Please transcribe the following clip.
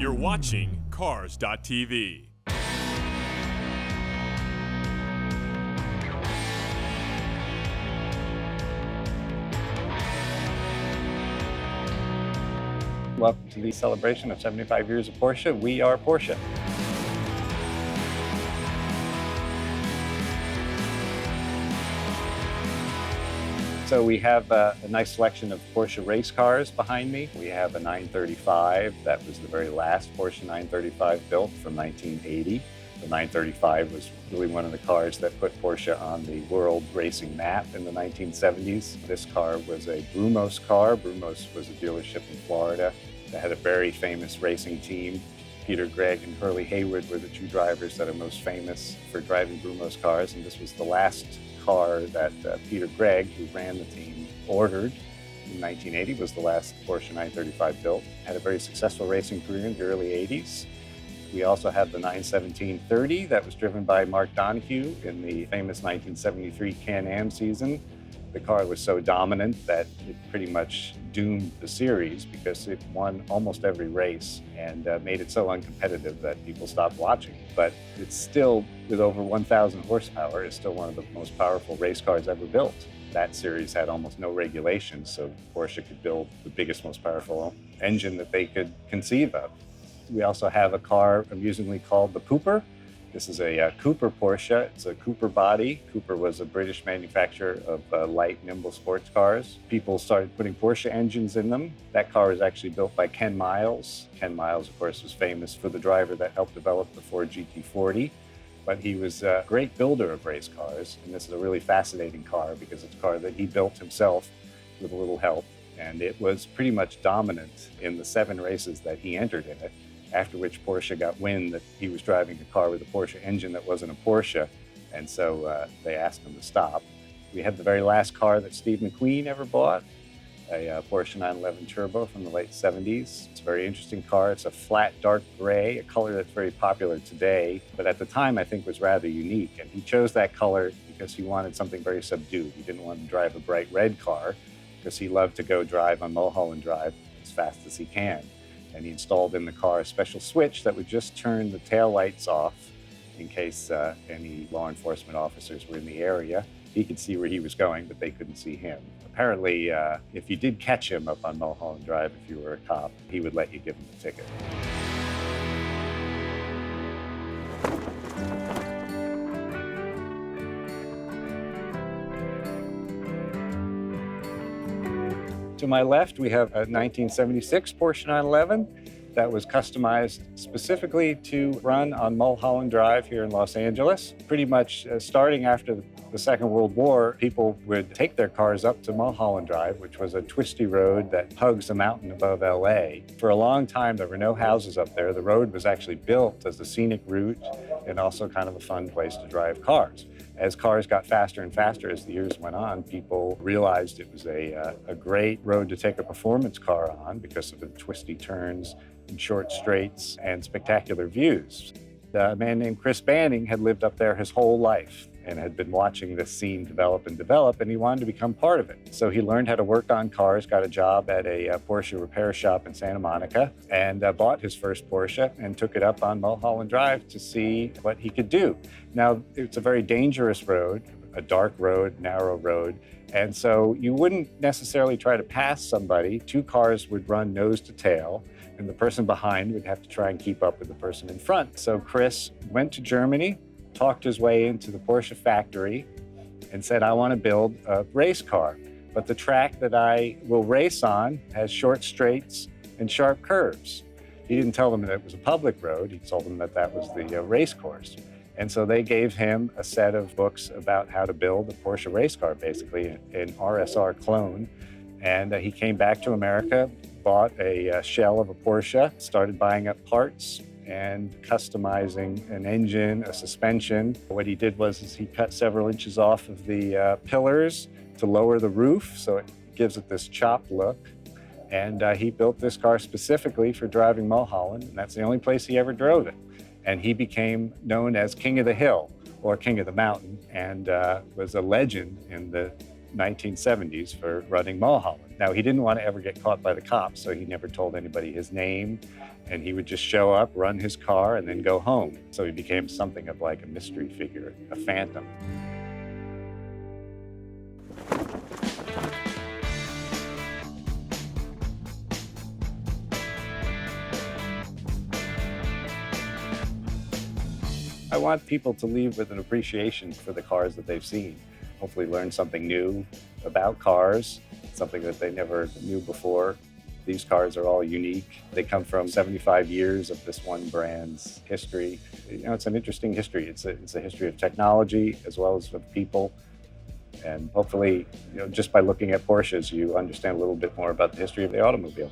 You're watching Cars.tv. Welcome to the celebration of 75 years of Porsche. We are Porsche. So we have a nice selection of Porsche race cars behind me. We have a 935. That was the very last Porsche 935 built from 1980. The 935 was really one of the cars that put Porsche on the world racing map in the 1970s. This car was a Brumos car. Brumos was a dealership in Florida that had a very famous racing team. Peter Gregg and Hurley Haywood were the two drivers that are most famous for driving Brumos cars, and this was the last car that Peter Gregg, who ran the team, ordered in 1980, was the last Porsche 935 built. Had a very successful racing career in the early 80s. We also have the 917-30 that was driven by Mark Donohue in the famous 1973 Can-Am season. The car was so dominant that it pretty much doomed the series because it won almost every race and made it so uncompetitive that people stopped watching. But it's still, with over 1,000 horsepower, is still one of the most powerful race cars ever built. That series had almost no regulations, so Porsche could build the biggest, most powerful engine that they could conceive of. We also have a car amusingly called the Cooper. This is a Cooper Porsche. It's a Cooper body. Cooper was a British manufacturer of light, nimble sports cars. People started putting Porsche engines in them. That car was actually built by Ken Miles. Ken Miles, of course, was famous for the driver that helped develop the Ford GT40. But he was a great builder of race cars. And this is a really fascinating car because it's a car that he built himself with a little help. And it was pretty much dominant in the 7 races that he entered in it. After which Porsche got wind that he was driving a car with a Porsche engine that wasn't a Porsche, and so they asked him to stop. We had the very last car that Steve McQueen ever bought, a Porsche 911 Turbo from the late 70s. It's a very interesting car. It's a flat dark gray, a color that's very popular today, but at the time I think was rather unique. And he chose that color because he wanted something very subdued. He didn't want to drive a bright red car because he loved to go drive on Mulholland Drive as fast as he can. And he installed in the car a special switch that would just turn the tail lights off in case any law enforcement officers were in the area. He could see where he was going, but they couldn't see him. Apparently, if you did catch him up on Mulholland Drive, if you were a cop, he would let you give him a ticket. To my left, we have a 1976 Porsche 911 that was customized specifically to run on Mulholland Drive here in Los Angeles. Pretty much starting after the Second World War, people would take their cars up to Mulholland Drive, which was a twisty road that hugs a mountain above LA. For a long time, there were no houses up there. The road was actually built as a scenic route and also kind of a fun place to drive cars. As cars got faster and faster as the years went on, people realized it was a great road to take a performance car on because of the twisty turns and short straights and spectacular views. A man named Chris Banning had lived up there his whole life and had been watching this scene develop, and he wanted to become part of it. So he learned how to work on cars, got a job at a Porsche repair shop in Santa Monica, and bought his first Porsche and took it up on Mulholland Drive to see what he could do. Now, it's a very dangerous road, a dark road, narrow road, and so you wouldn't necessarily try to pass somebody. 2 cars would run nose to tail, and the person behind would have to try and keep up with the person in front. So Chris went to Germany, talked his way into the Porsche factory, and said, I want to build a race car, but the track that I will race on has short straights and sharp curves. He didn't tell them that it was a public road. He told them that that was the race course. And so they gave him a set of books about how to build a Porsche race car, basically an RSR clone. And he came back to America, bought a shell of a Porsche, started buying up parts and customizing an engine, a suspension. What he did was he cut several inches off of the pillars to lower the roof, so it gives it this chopped look. And he built this car specifically for driving Mulholland, and that's the only place he ever drove it. And he became known as King of the Hill, or King of the Mountain, and was a legend in the 1970s for running Mulholland. Now, he didn't want to ever get caught by the cops, so he never told anybody his name, and he would just show up, run his car, and then go home. So he became something of like a mystery figure, a phantom. I want people to leave with an appreciation for the cars that they've seen. Hopefully learn something new about cars, something that they never knew before. These cars are all unique. They come from 75 years of this one brand's history. It's an interesting history. It's a history of technology as well as of people. And hopefully, just by looking at Porsches, you understand a little bit more about the history of the automobile.